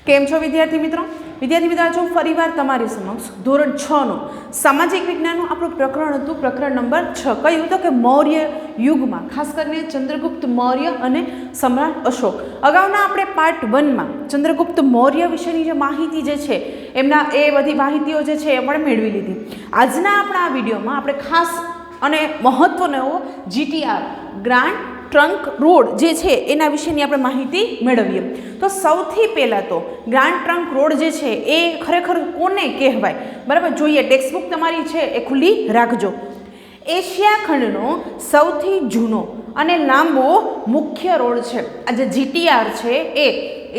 केम छो विद्यार्थी मित्रों? विद्यार्थी मित्रों आज फरीवार तमारी समक्ष धोरण 6 નું सामाजिक विज्ञानનું આપણું પ્રકરણ હતું, પ્રકરણ નંબર 6. કયું તો કે મૌર્ય યુગમાં ખાસ કરીને ચંદ્રગુપ્ત મૌર્ય અને સમ્રાટ અશોક. અગાઉના આપણે પાર્ટ 1 માં ચંદ્રગુપ્ત મૌર્ય વિશેની જે માહિતી જે છે એમના એ બધી માહિતીઓ જે છે એ આપણે મેળવી લીધી. આજના આપણા આ વિડીયોમાં આપણે ખાસ અને મહત્વનો એવો જીટીઆર ગ્રાન્ડ ટ્રંક રોડ જે છે એના વિશેની આપણે માહિતી મેળવીએ. તો સૌથી પહેલાં તો ગ્રાન્ડ ટ્રંક રોડ જે છે એ ખરેખર કોને કહેવાય, બરાબર? જોઈએ, ટેક્સ્ટબુક તમારી છે એ ખુલ્લી રાખજો. એશિયા ખંડનો સૌથી જૂનો અને લાંબો મુખ્ય રોડ છે. આ જે જીટીઆર છે એ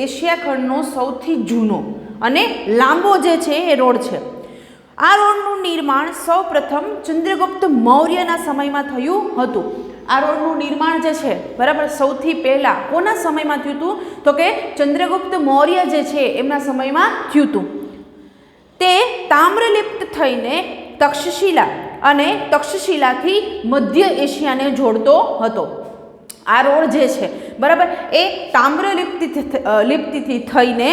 એશિયા ખંડનો સૌથી જૂનો અને લાંબો જે છે એ રોડ છે. આ રોડનું નિર્માણ સૌપ્રથમ ચંદ્રગુપ્ત મૌર્યના સમયમાં થયું હતું. આ રોડનું નિર્માણ જે છે, બરાબર, સૌથી પહેલાં કોના સમયમાં થયું હતું? તો કે ચંદ્રગુપ્ત મૌર્ય જે છે એમના સમયમાં થયું હતું. તે તામ્રલિપ્ત થઈને તક્ષશિલા અને તક્ષશિલાથી મધ્ય એશિયાને જોડતો હતો. આ રોડ જે છે, બરાબર, એ તામ્રલિપ્તિથી થઈને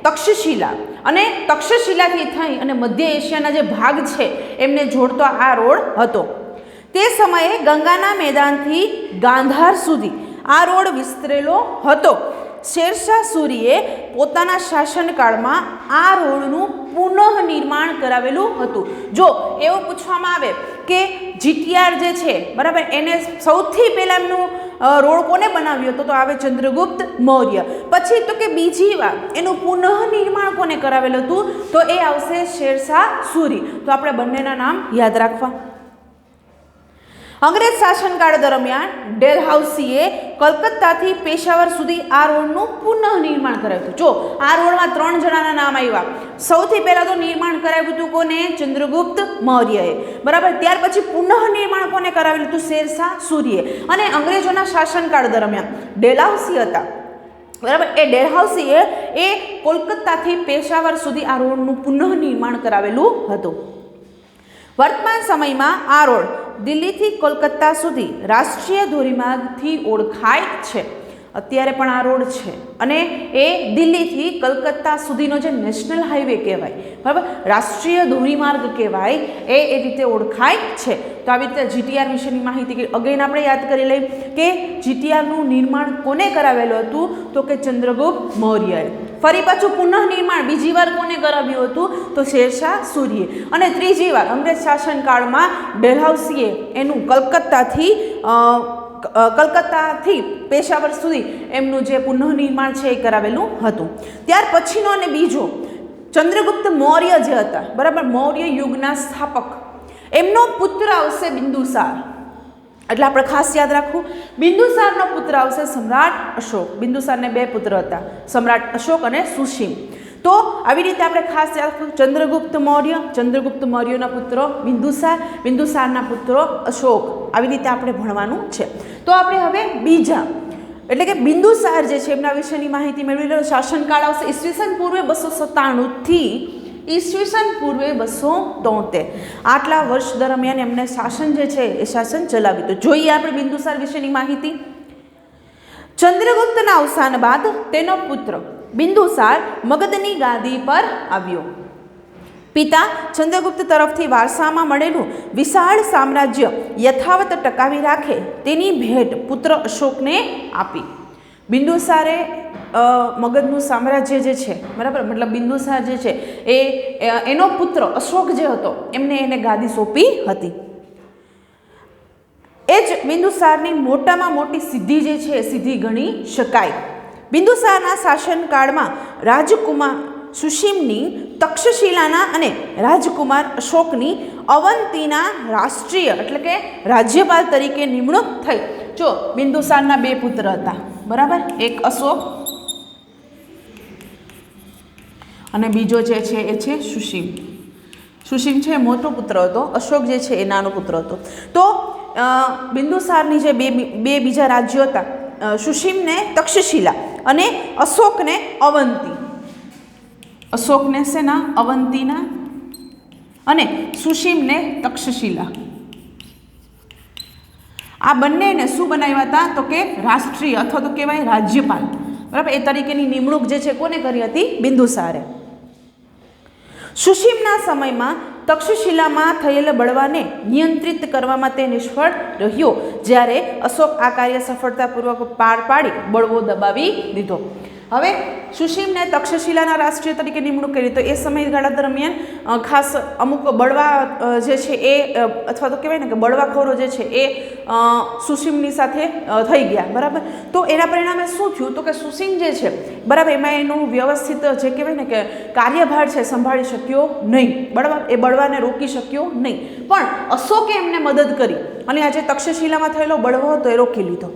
તક્ષશિલા અને તક્ષશિલાથી થઈ અને મધ્ય એશિયાના જે ભાગ છે એમને જોડતો આ રોડ હતો. તે સમયે ગંગાના મેદાનથી ગાંધાર સુધી આ રોડ વિસ્તરેલો હતો. શેરશાહ સૂરીએ પોતાના શાસનકાળમાં આ રોડનું પુનઃનિર્માણ કરાવેલું હતું. જો એવું પૂછવામાં આવે કે જીટીઆર જે છે, બરાબર, એને સૌથી પહેલાંનું રોડ કોને બનાવ્યો હતો? તો આવે ચંદ્રગુપ્ત મૌર્ય. પછી તો કે બીજી વાર એનું પુનઃનિર્માણ કોને કરાવેલું હતું? તો એ આવશે શેરશાહ સૂરી. તો આપણે બંનેના નામ યાદ રાખવા. અંગ્રેજ શાસનકાળ દરમિયાન ડેલહાઉસીએ કલકત્તાથી પેશાવર સુધી આ રોડનું પુનઃનિર્માણ કરાવ્યું હતું. જો આ રોડમાં 3 જણાના નામ આવ્યા. સૌથી પહેલાં તો નિર્માણ કરાવ્યું હતું કોને? ચંદ્રગુપ્ત મૌર્યએ, બરાબર. ત્યાર પછી પુનઃનિર્માણ કોને કરાવેલું હતું? શેરશાહ સૂરીએ. અને અંગ્રેજોના શાસનકાળ દરમિયાન ડેલહાઉસી હતા, બરાબર, એ ડેલહાઉસીએ એ કોલકાતાથી પેશાવર સુધી આ રોડનું પુનઃનિર્માણ કરાવેલું હતું. વર્તમાન સમયમાં આ રોડ દિલ્હીથી કોલકાતા સુધી રાષ્ટ્રીય ધોરીમાર્ગથી ઓળખાય છે. અત્યારે પણ આ રોડ છે અને એ દિલ્હીથી કલકત્તા સુધીનો જે નેશનલ હાઈવે કહેવાય, બરાબર, રાષ્ટ્રીય ધોરીમાર્ગ કહેવાય, એ રીતે ઓળખાય છે. તો આવી રીતે જીટીઆર વિશેની માહિતી અગેન આપણે યાદ કરી લઈએ કે જીટીઆરનું નિર્માણ કોને કરાવેલું હતું? તો કે ચંદ્રગુપ્ત મૌર્યએ. ફરી પાછું પુનઃનિર્માણ બીજી વાર કોને કરાવ્યું હતું? તો શેરશાહ સૂરીએ. અને ત્રીજી વાર અંગ્રેજ શાસનકાળમાં ડેલહાઉસીએ એનું કલકત્તાથી પેશાવર સુધી એમનું જે પુનઃનિર્માણ છે એ કરાવેલું હતું. ત્યાર પછીનો અને બીજો ચંદ્રગુપ્ત મૌર્ય જે હતા, બરાબર, મૌર્ય યુગના સ્થાપક, એમનો પુત્ર આવશે બિંદુસાર. એટલે આપણે ખાસ યાદ રાખવું, બિંદુસારનો પુત્ર આવશે સમ્રાટ અશોક. બિંદુસારને 2 પુત્ર હતા, સમ્રાટ અશોક અને સુશીમ. તો આવી રીતે આપણે ખાસ યાદ રાખવું, ચંદ્રગુપ્ત મૌર્ય, ચંદ્રગુપ્ત મૌર્યના પુત્રો બિંદુસાર, બિંદુસારના પુત્રો અશોક. આવી રીતે આપણે ભણવાનું છે. તો આપણે હવે બીજા એટલે કે બિંદુસાર જે છે એમના વિશેની માહિતી મેળવી લો. શાસનકાળ આવશે ઈસવીસન પૂર્વે 297 થી ઈસવીસન પૂર્વે 273. આટલા વર્ષ દરમિયાન એમને શાસન જે છે એ શાસન ચલાવ્યું. તો જોઈએ આપણે બિંદુસાર વિશેની માહિતી. ચંદ્રગુપ્તના અવસાન બાદ તેનો પુત્ર બિંદુસાર મગધની ગાદી પર આવ્યો. પિતા ચંદ્રગુપ્ત તરફથી વારસામાં મળેલું વિશાળ સામ્રાજ્ય યથાવત ટકાવી રાખે તેની ભેટ પુત્ર અશોકને આપી. બિંદુસારે મગધનું સામ્રાજ્ય જે છે, બરાબર, મતલબ બિંદુસાર જે છે એનો પુત્ર અશોક જે હતો એને ગાદી સોંપી હતી. એ જ બિંદુસારની મોટામાં મોટી સિદ્ધિ જે છે સિદ્ધિ ગણી શકાય. બિંદુસારના શાસનકાળમાં રાજકુમાર સુશીમની તક્ષશિલાના અને રાજકુમાર અશોકની અવંતીના રાષ્ટ્રીય એટલે કે રાજ્યપાલ તરીકે નિમણૂક થઈ. જો બિંદુસારના 2 પુત્ર હતા, બરાબર, એક અશોક અને બીજો જે છે એ છે સુશીમ. સુશીમ છે એ મોટો પુત્ર હતો, અશોક જે છે એ નાનો પુત્ર હતો. તો બિંદુસારની જે બે બીજા રાજ્યો હતા, સુશીમને તક્ષશિલા અને અશોકને અવંતી. અશોકને શેના? અવંતીના, અને સુશીમને તક્ષશિલા. આ બંનેને શું બનાવ્યા હતા? તો કે રાષ્ટ્રીય અથવા તો કહેવાય રાજ્યપાલ. બરાબર, એ તરીકેની નિમણૂક જે છે કોને કરી હતી? બિંદુસારે. સુશીમના સમયમાં તક્ષશિલામાં થયેલ બળવાને નિયંત્રિત કરવામાં તે નિષ્ફળ રહ્યો, જ્યારે અશોક આ કાર્ય સફળતાપૂર્વક પાર પાડી બળવો દબાવી દીધો. હવે સુશીમને તક્ષશિલાના રાષ્ટ્રીય તરીકે નિમણૂક કરી, તો એ સમયગાળા દરમિયાન ખાસ અમુક બળવા જે છે એ અથવા તો કહેવાય ને કે બળવાખોરો જે છે એ સુશીમની સાથે થઈ ગયા. બરાબર, તો એના પરિણામે શું થયું? તો કે સુશીમ જે છે બરાબર એમાં એનું વ્યવસ્થિત જે કહેવાય ને કે કાર્યભાર છે સંભાળી શક્યો નહીં. બરાબર, એ બળવાને રોકી શક્યો નહીં, પણ અશોકે એમને મદદ કરી અને આજે તક્ષશિલામાં થયેલો બળવો હતો એ રોકી લીધો.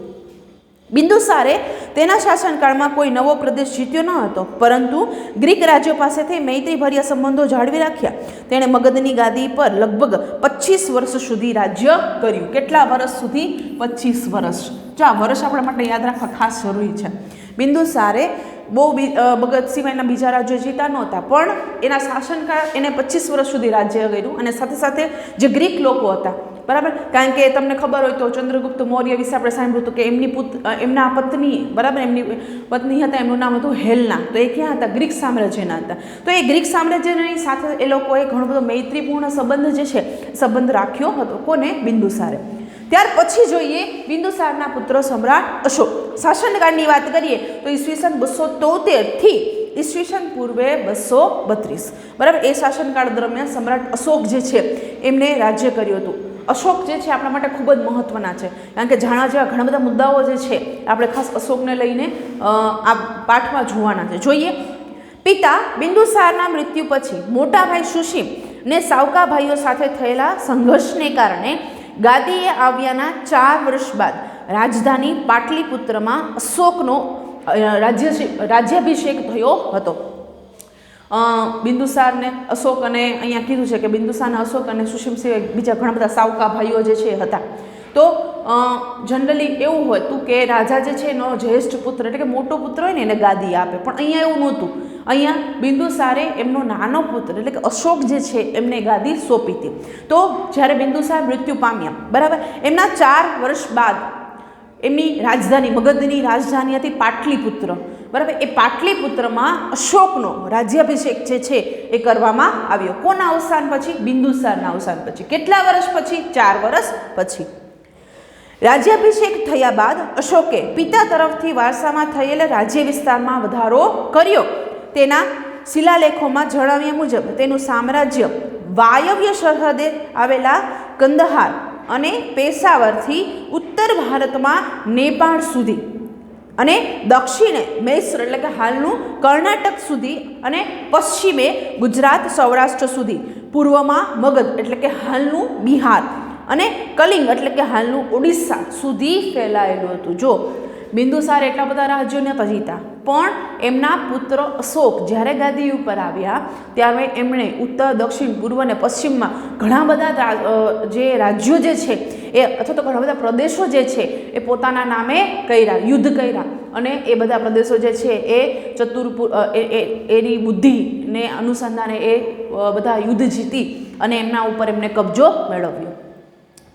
બિંદુસારે તેના શાસનકાળમાં કોઈ નવો પ્રદેશ જીત્યો ન હતો, પરંતુ ગ્રીક રાજ્યો પાસેથી મૈત્રીભર્યા સંબંધો જાળવી રાખ્યા. તેણે મગધની ગાદી પર લગભગ 25 વર્ષ સુધી રાજ્ય કર્યું. કેટલા વર્ષ સુધી? 25 વર્ષ. જો આ વર્ષ આપણા માટે યાદ રાખવા ખાસ જરૂરી છે. બિંદુસારે બહુ મગધ સિવાયના બીજા રાજ્યો જીતા નહોતા, પણ એના શાસનકાળ એને 25 વર્ષ સુધી રાજ્ય કર્યું. અને સાથે સાથે જે ગ્રીક લોકો હતા, બરાબર, કારણ કે તમને ખબર હોય તો ચંદ્રગુપ્ત મૌર્ય વિશે આપણે સાંભળ્યું હતું કે એમના પત્ની, બરાબર, એમની પત્ની હતા, એમનું નામ હતું હેલના. તો એ ક્યાં હતા? ગ્રીક સામ્રાજ્યના હતા. તો એ ગ્રીક સામ્રાજ્યની સાથે એ લોકોએ ઘણો બધો મૈત્રીપૂર્ણ સંબંધ જે છે સંબંધ રાખ્યો હતો. કોને? બિંદુસારે. ત્યાર પછી જોઈએ બિંદુસારના પુત્ર સમ્રાટ અશોક. શાસનકાળની વાત કરીએ તો ઈસવીસન 273 થી ઈસવીસન પૂર્વે 232, બરાબર, એ શાસનકાળ દરમિયાન સમ્રાટ અશોક જે છે એમને રાજ્ય કર્યું હતું. અશોક જે છે આપણા માટે ખૂબ જ મહત્ત્વના છે, કારણ કે જાણવા જેવા ઘણા બધા મુદ્દાઓ જે છે આપણે ખાસ અશોકને લઈને આ પાઠમાં જોવાના છે. જોઈએ, પિતા બિંદુસારના મૃત્યુ પછી મોટા ભાઈ સુશીમ ને સાવકા ભાઈઓ સાથે થયેલા સંઘર્ષને કારણે ગાદીએ આવ્યાના 4 વર્ષ બાદ રાજધાની પાટલીપુત્રમાં અશોકનો રાજ્યાભિષેક થયો હતો. બિંદુસારને અશોક અને અહીંયા કીધું છે કે બિંદુસારના અશોક અને સુશીમ સિવાય બીજા ઘણા બધા સાવકા ભાઈઓ જે છે હતા. તો જનરલી એવું હોય તું કે રાજા જે છે એનો જ્યેષ્ઠ પુત્ર એટલે કે મોટો પુત્ર હોય ને એને ગાદી આપે, પણ અહીંયા એવું નહોતું. અહીંયા બિંદુસારે એમનો નાનો પુત્ર એટલે કે અશોક જે છે એમને ગાદી સોંપી હતી. તો જ્યારે બિંદુસાર મૃત્યુ પામ્યા, બરાબર, એમના 4 વર્ષ બાદ એમની રાજધાની મગધની રાજધાની હતી પાટલીપુત્ર, બરાબર, એ પાટલીપુત્રમાં અશોકનો રાજ્યાભિષેક જે છે એ કરવામાં આવ્યો. કોના અવસાન પછી? બિંદુસારના અવસાન પછી. કેટલા વર્ષ પછી? 4 વર્ષ પછી. રાજ્યાભિષેક થયા બાદ અશોકે પિતા તરફથી વારસામાં થયેલા રાજ્ય વિસ્તારમાં વધારો કર્યો. તેના શિલાલેખોમાં જણાવ્યા મુજબ તેનું સામ્રાજ્ય વાયવ્ય સરહદે આવેલા કંદહાર અને પેશાવરથી ઉત્તર ભારતમાં નેપાળ સુધી અને દક્ષિણે મૈસૂર એટલે કે હાલનું કર્ણાટક સુધી અને પશ્ચિમે ગુજરાત સૌરાષ્ટ્ર સુધી, પૂર્વમાં મગધ એટલે કે હાલનું બિહાર અને કલિંગ એટલે કે હાલનું ઓડિશા સુધી ફેલાયેલું હતું. જો બિંદુસાર એટલા બધા રાજ્યો નહોતા જીતા, પણ એમના પુત્ર અશોક જ્યારે ગાદી ઉપર આવ્યા ત્યારે એમણે ઉત્તર, દક્ષિણ, પૂર્વ અને પશ્ચિમમાં ઘણા બધા જે રાજ્યો જે છે એ અથવા તો ઘણા બધા પ્રદેશો જે છે એ પોતાના નામે કર્યા, યુદ્ધ કર્યા, અને એ બધા પ્રદેશો જે છે એ એની બુદ્ધિને અનુસંધાને એ બધા યુદ્ધ જીતી અને એમના ઉપર એમને કબજો મેળવ્યો.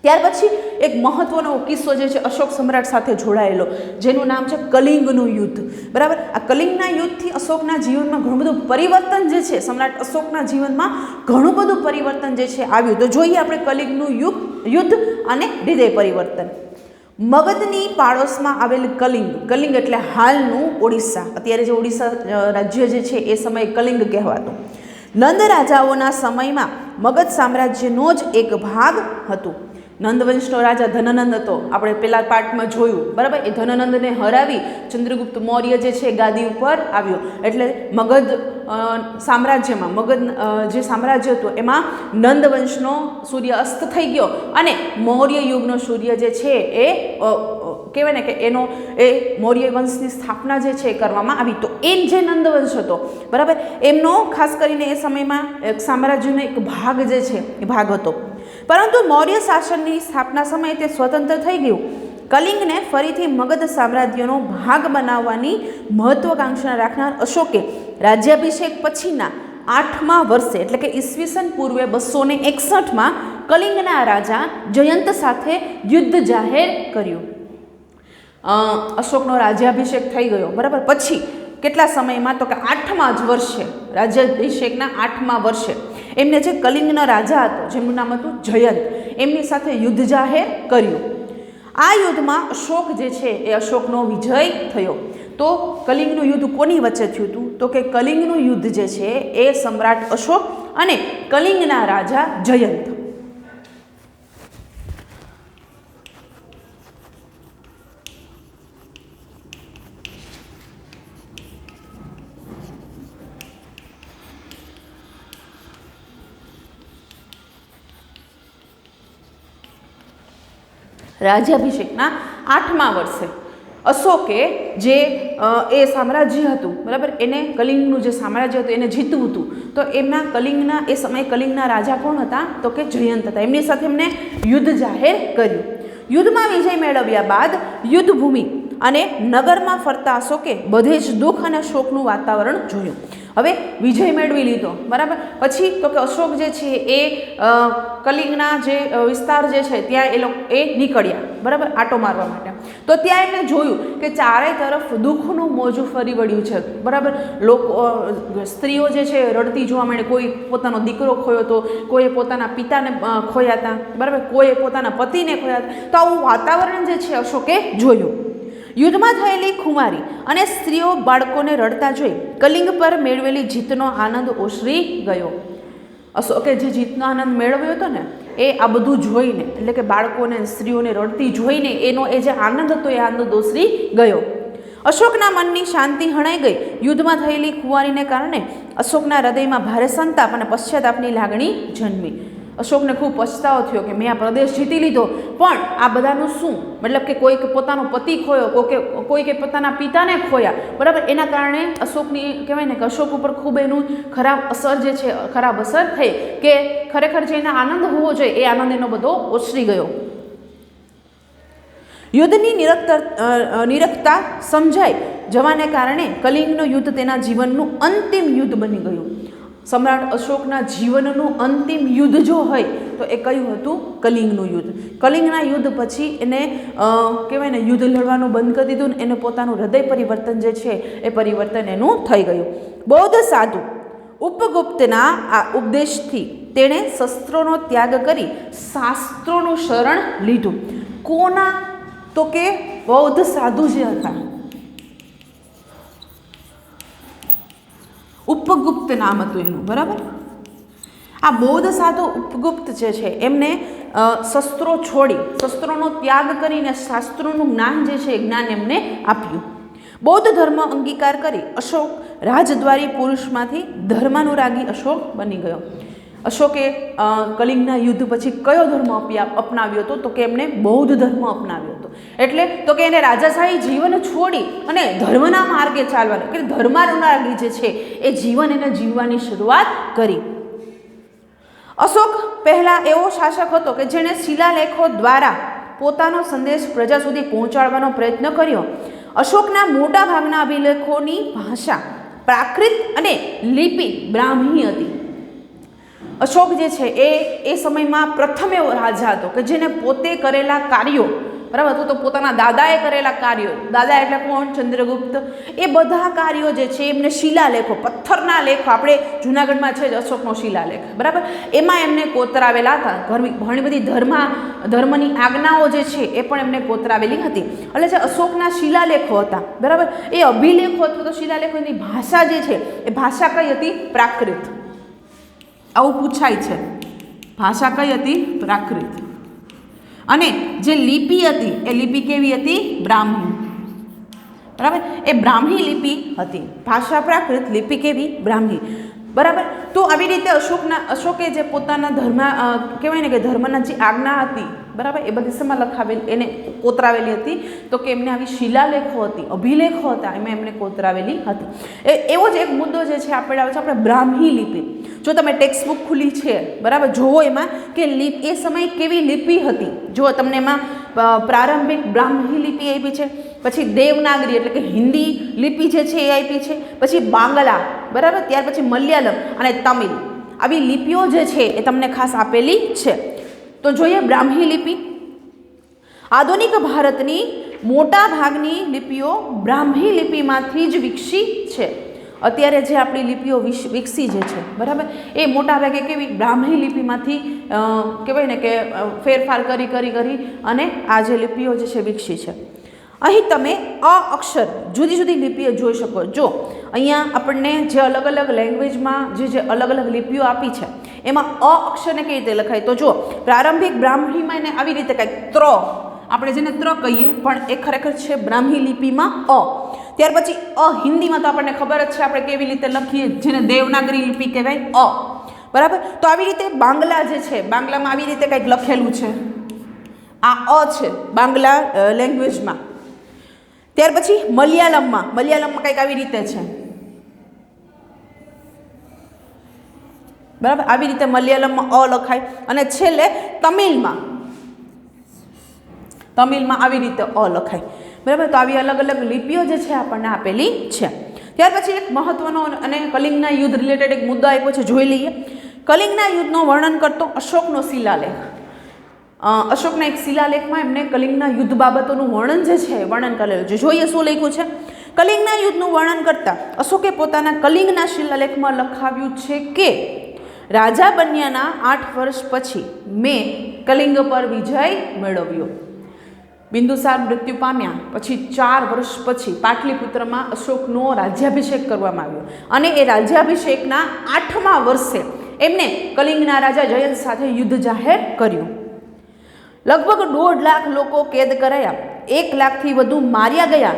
ત્યાર પછી એક મહત્વનો કિસ્સો જે છે અશોક સમ્રાટ સાથે જોડાયેલો, જેનું નામ છે કલિંગનું યુદ્ધ. બરાબર, આ કલિંગના યુદ્ધથી અશોકના જીવનમાં ઘણું બધું પરિવર્તન જે છે, સમ્રાટ અશોકના જીવનમાં ઘણું બધું પરિવર્તન જે છે આવ્યું. તો જોઈએ આપણે કલિંગનું યુદ્ધ અને હૃદય પરિવર્તન. મગધની પાડોશમાં આવેલ કલિંગ, કલિંગ એટલે હાલનું ઓડિશા, અત્યારે જે ઓડિશા રાજ્ય જે છે એ સમયે કલિંગ કહેવાતું. નંદ રાજાઓના સમયમાં મગધ સામ્રાજ્યનો જ એક ભાગ હતું. નંદવંશનો રાજા ધનનંદ હતો, આપણે પેલા પાર્ટમાં જોયું, બરાબર. એ ધનનંદને હરાવી ચંદ્રગુપ્ત મૌર્ય જે છે ગાદી ઉપર આવ્યો. એટલે મગધ સામ્રાજ્યમાં મગધ જે સામ્રાજ્ય હતું એમાં નંદવંશનો સૂર્ય અસ્ત થઈ ગયો અને મૌર્ય યુગનો સૂર્ય જે છે એ કહેવાય ને કે એનો એ મૌર્ય વંશની સ્થાપના જે છે એ કરવામાં આવી. તો એ જે નંદવંશ હતો, બરાબર, એમનો ખાસ કરીને એ સમયમાં એક સામ્રાજ્યનો એક ભાગ જે છે એ ભાગ હતો. પરંતુ મૌર્ય શાસનની સ્થાપના સમયે તે સ્વતંત્ર થઈ ગયું. કલિંગને ફરીથી મગધ સામ્રાજ્યનો ભાગ બનાવવાની મહત્વાકાંક્ષા રાખનાર અશોકે રાજ્યાભિષેક પછીના 8મા વર્ષે એટલે કે ઈસવીસન પૂર્વે 261માં કલિંગના રાજા જયંત સાથે યુદ્ધ જાહેર કર્યું. અશોકનો રાજ્યાભિષેક થઈ ગયો, બરાબર. પછી કેટલા સમયમાં, તો કે 8મા જ વર્ષે, રાજ્યાભિષેકના 8મા વર્ષે એમને જે કલિંગના રાજા હતો જેમનું નામ હતું જયંત, એમની સાથે યુદ્ધ જાહેર કર્યું. આ યુદ્ધમાં અશોક જે છે એ અશોકનો વિજય થયો. તો કલિંગનું યુદ્ધ કોની વચ્ચે થયું હતું, તો કે કલિંગનું યુદ્ધ જે છે એ સમ્રાટ અશોક અને કલિંગના રાજા જયંત. રાજ્યાભિષેકના 8મા વર્ષે અશોકે જે એ સામ્રાજ્ય હતું, બરાબર, એને કલિંગનું જે સામ્રાજ્ય હતું એને જીતવું હતું. તો એમના કલિંગના એ સમયે કલિંગના રાજા કોણ હતા, તો કે જયંત હતા. એમની સાથે એમને યુદ્ધ જાહેર કર્યું. યુદ્ધમાં વિજય મેળવ્યા બાદ યુદ્ધભૂમિ અને નગરમાં ફરતા અશોકે બધે જ દુઃખ અને શોકનું વાતાવરણ જોયું. હવે વિજય મેળવી લીધો, બરાબર. પછી તો કે અશોક જે છે એ કલિંગના જે વિસ્તાર જે છે ત્યાં એ નીકળ્યા, બરાબર, આટો મારવા માટે. તો ત્યાં એમણે જોયું કે ચારે તરફ દુઃખનું મોજું ફરી વળ્યું છે, બરાબર. લોકો, સ્ત્રીઓ જે છે રડતી જોવા મળે. કોઈ પોતાનો દીકરો ખોયો હતો, કોઈએ પોતાના પિતાને ખોયા હતા, બરાબર, કોઈએ પોતાના પતિને ખોયા હતા. તો આવું વાતાવરણ જે છે અશોકે જોયું. યુદ્ધમાં થયેલી ખુમારી અને સ્ત્રીઓ બાળકોને રડતા જોઈ કલિંગ પર મેળવેલી જીતનો આનંદ ઓસરી ગયો. અશોકે જે જીતનો આનંદ મેળવ્યો હતો ને એ આ બધું જોઈને, એટલે કે બાળકોને સ્ત્રીઓને રડતી જોઈને એનો એ જે આનંદ હતો એ આનંદ ઓસરી ગયો. અશોકના મનની શાંતિ હણાઈ ગઈ. યુદ્ધમાં થયેલી ખુવારીને કારણે અશોકના હૃદયમાં ભારે સંતાપ અને પશ્ચાતાપની લાગણી જન્મી. અશોકને ખૂબ પછતાવો થયો કે મેં આ પ્રદેશ જીતી લીધો, પણ આ બધાનું શું, મતલબ કે કોઈક પોતાનો પતિ ખોયો, કોઈ કે પોતાના પિતાને ખોયા, બરાબર. એના કારણે અશોકની કહેવાય ને કે અશોક ઉપર ખૂબ એનું ખરાબ અસર જે છે, ખરાબ અસર થઈ કે ખરેખર જે એના આનંદ હોવો જોઈએ એ આનંદ એનો બધો ઓસરી ગયો. યુદ્ધની નિરખતા સમજાય જવાને કારણે કલિંગનું યુદ્ધ તેના જીવનનું અંતિમ યુદ્ધ બની ગયું. સમ્રાટ અશોકના જીવનનું અંતિમ યુદ્ધ જો હોય તો એ કયું હતું, કલિંગનું યુદ્ધ. કલિંગના યુદ્ધ પછી એને કહેવાય ને યુદ્ધ લડવાનું બંધ કરી દીધું ને એને પોતાનું હૃદય પરિવર્તન જે છે એ પરિવર્તન એનું થઈ ગયું. બૌદ્ધ સાધુ ઉપગુપ્તના આ ઉપદેશથી તેણે શસ્ત્રોનો ત્યાગ કરી શાસ્ત્રોનું શરણ લીધું. કોના, તો કે બૌદ્ધ સાધુ જે હતા, ઉપગુપ્ત નામ હતું એનું, બરાબર. આ બૌદ્ધ સાધુ ઉપગુપ્ત જે છે એમને શસ્ત્રો છોડી, શસ્ત્રોનો ત્યાગ કરીને શાસ્ત્રોનું જ્ઞાન જે છે એ જ્ઞાન એમને આપ્યું. બૌદ્ધ ધર્મ અંગીકાર કરી અશોક રાજદ્વારી પુરુષમાંથી ધર્માનુરાગી અશોક બની ગયો. અશોકે કલિંગના યુદ્ધ પછી કયો ધર્મ અપનાવ્યો હતો, તો કે એમણે બૌદ્ધ ધર્મ અપનાવ્યો હતો. એટલે તો કે એને રાજાશાહી જીવન છોડી અને ધર્મના માર્ગે ચાલવાનું, કે ધર્માનુરાગી જે છે એ જીવન એને જીવવાની શરૂઆત કરી. અશોક પહેલાં એવો શાસક હતો કે જેણે શિલાલેખો દ્વારા પોતાનો સંદેશ પ્રજા સુધી પહોંચાડવાનો પ્રયત્ન કર્યો. અશોકના મોટા ભાગના અભિલેખોની ભાષા પ્રાકૃત અને લિપિ બ્રાહ્મી હતી. અશોક જે છે એ સમયમાં પ્રથમ એવો રાજા હતો કે જેને પોતે કરેલા કાર્યો, બરાબર, તો પોતાના દાદાએ કરેલા કાર્યો, દાદા એટલે કોણ, ચંદ્રગુપ્ત, એ બધા કાર્યો જે છે એમને શિલાલેખો, પથ્થરના લેખો, આપણે જૂનાગઢમાં છે જ અશોકનો શિલાલેખ, બરાબર, એમાં એમને કોતરાવેલા હતા. ઘણી બધી ધર્મની આજ્ઞાઓ જે છે એ પણ એમને કોતરાવેલી હતી. એટલે જે અશોકના શિલાલેખો હતા, બરાબર, એ અભિલેખો અથવા તો શિલાલેખોની ભાષા જે છે એ ભાષા કઈ હતી, પ્રાકૃત. આવું પૂછાય છે, ભાષા કઈ હતી, પ્રાકૃત. અને જે લિપિ હતી એ લિપિ કેવી હતી, બ્રાહ્મી, બરાબર, એ બ્રાહ્મી લિપિ હતી. ભાષા પ્રાકૃત, લિપિ કેવી, બ્રાહ્મી, બરાબર. તો આવી રીતે અશોકે જે પોતાના ધર્મ કહેવાય ને કે ધર્મના જે આજ્ઞા હતી, બરાબર, એ બધી શેમાં લખાવેલી, એને કોતરાવેલી હતી, તો કે એમને આવી શિલાલેખો હતી, અભિલેખો હતા, એમાં એમને કોતરાવેલી હતી. એવો જ એક મુદ્દો જે છે આપણે આવે છે આપણે બ્રાહ્મી લિપિ. જો તમે ટેક્સ્ટ બુક ખુલી છે, બરાબર, જોવો એમાં કે એ સમયે કેવી લિપિ હતી. જો તમને એમાં પ્રારંભિક બ્રાહ્મી લિપિ આપી છે, પછી દેવનાગરી એટલે કે હિન્દી લિપિ જે છે એ આપી છે, પછી બાંગ્લા, બરાબર, ત્યાર પછી મલયાલમ અને તમિલ. આવી લિપિઓ જે છે એ તમને ખાસ આપેલી છે. તો જોઈએ બ્રાહ્મી લિપિ. આધુનિક ભારતની મોટા ભાગની લિપિઓ બ્રાહ્મી લિપિમાંથી જ વિકસી છે. અત્યારે જે આપણી લિપિઓ વિકસી જે છે બરાબર, એ મોટા ભાગે કેવી બ્રાહ્મી લિપિમાંથી કહેવાય ને કે ફેરફાર કરી કરી કરી અને આ જે લિપિઓ જે છે વિકસી છે. અહીં તમે અ અક્ષર જુદી જુદી લિપિઓ જોઈ શકો. જો અહીંયા આપણને જે અલગ અલગ લેંગ્વેજમાં જે અલગ અલગ લિપિઓ આપી છે એમાં અ અક્ષરને કેવી રીતે લખાય, તો જો પ્રારંભિક બ્રાહ્મીમાં એને આવી રીતે કંઈક ત્ર, આપણે જેને ત્ર કહીએ પણ એ ખરેખર છે બ્રાહ્મી લિપિમાં અ. ત્યાર પછી અ હિન્દીમાં તો આપણને ખબર જ છે આપણે કેવી રીતે લખીએ, જેને દેવનાગરી લિપિ કહેવાય અ, બરાબર. તો આવી રીતે બાંગ્લા જે છે, બાંગ્લામાં આવી રીતે કંઈક લખેલું છે, આ અ છે બાંગ્લા લેંગ્વેજમાં. ત્યાર પછી મલયાલમમાં કંઈક આવી રીતે છે, બરાબર. આવી રીતે મલયાલમમાં અ લખાય. અને છેલ્લે તમિલમાં આવી રીતે અ લખાય, બરાબર. તો આવી અલગ અલગ લિપિઓ જે છે આપણને આપેલી છે. ત્યાર પછી એક મહત્વનો અને કલિંગના યુદ્ધ રિલેટેડ એક મુદ્દો આપ્યો છે, જોઈ લઈએ. કલિંગના યુદ્ધનું વર્ણન કરતો અશોકનો શિલાલેખ. અશોકના એક શિલાલેખમાં એમને કલિંગના યુદ્ધ બાબતોનું વર્ણન જે છે વર્ણન કરેલું છે. જોઈએ શું લખ્યું છે. કલિંગના યુદ્ધનું વર્ણન કરતા અશોકે પોતાના કલિંગના શિલાલેખમાં લખાવ્યું છે કે રાજા બન્યાના 8 વર્ષ પછી મેં કલિંગ પર વિજય મેળવ્યો. બિંદુસાર મૃત્યુ પામ્યા પછી 4 વર્ષ પછી પાટલીપુત્રમાં અશોકનો રાજ્યાભિષેક કરવામાં આવ્યો અને એ રાજ્યાભિષેકના 8મા વર્ષે એમને કલિંગના રાજા જયંત સાથે યુદ્ધ જાહેર કર્યું. લગભગ 1.5 લાખ લોકો કેદ કરાયા, 1 લાખથી વધુ માર્યા ગયા.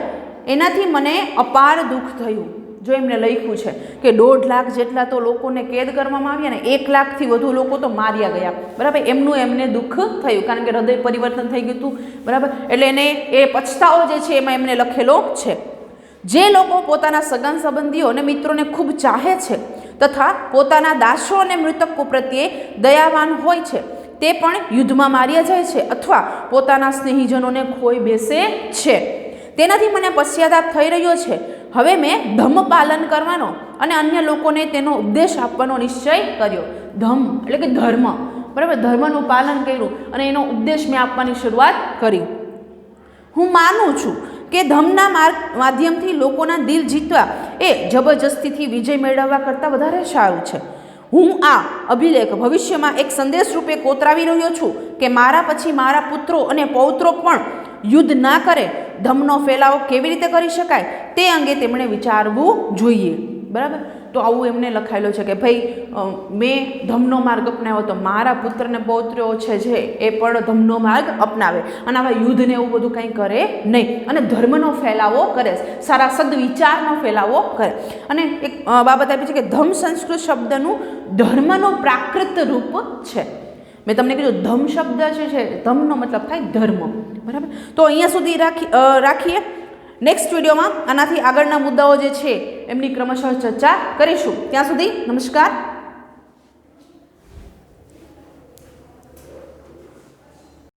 એનાથી મને અપાર દુઃખ થયું. જો એમને લખ્યું છે કે 1.5 લાખ જેટલા તો લોકોને કેદ કરવામાં આવ્યા ને 1 લાખથી વધુ લોકો તો માર્યા ગયા, બરાબર. એમને દુઃખ થયું કારણ કે હૃદય પરિવર્તન થઈ ગયું હતું, બરાબર. એટલે એને એ પછતાવો જે છે એમાં એમને લખેલો છે. જે લોકો પોતાના સગન સંબંધીઓ અને મિત્રોને ખૂબ ચાહે છે તથા પોતાના દાસો અને મૃતકો પ્રત્યે દયાવાન હોય છે તે પણ યુદ્ધમાં માર્યા જાય છે અથવા પોતાના સ્નેહીજનોને ખોઈ બેસે છે. તેનાથી મને પશ્ચાતાપ થઈ રહ્યો છે. હવે મેં ધમ્મ પાલન કરવાનો અને અન્ય લોકોને તેનો ઉપદેશ આપવાનો નિશ્ચય કર્યો. ધમ્મ એટલે કે ધર્મ, બરાબર. ધર્મનું પાલન કર્યું અને એનો ઉપદેશ મેં આપવાની શરૂઆત કરી. હું માનું છું કે ધમ્મના માધ્યમથી લોકોના દિલ જીતવા એ જબરજસ્તીથી વિજય મેળવવા કરતાં વધારે સારું છે. હું આ અભિલેખ ભવિષ્યમાં એક સંદેશ રૂપે કોતરાવી રહ્યો છું કે મારા પછી મારા પુત્રો અને પૌત્રો પણ યુદ્ધ ના કરે, ધમ્મનો ફેલાવો કેવી રીતે કરી શકાય તે અંગે તેમણે વિચારવું જોઈએ, બરાબર. તો આવું એમને લખાયેલું છે કે ભાઈ મેં ધમ્મનો માર્ગ અપનાવ્યો તો મારા પુત્ર અને પૌત્રો છે જે એ પણ ધમ્મનો માર્ગ અપનાવે અને આવા યુદ્ધને એવું બધું કંઈ કરે નહીં અને ધર્મનો ફેલાવો કરે, સારા સદવિચારનો ફેલાવો કરે. અને એક બાબત આપી છે કે ધમ્મ સંસ્કૃત શબ્દનું ધર્મનો પ્રાકૃત રૂપ છે. મેં તમને કીધું ધમ્મ શબ્દ છે ધમ્મનો મતલબ થાય ધર્મ, બરાબર. તો અહીંયા સુધી રાખીએ. નેક્સ્ટ વિડીયોમાં આનાથી આગળના મુદ્દાઓ જે છે એમની ક્રમશઃ ચર્ચા કરીશું. ત્યાં સુધી નમસ્કાર.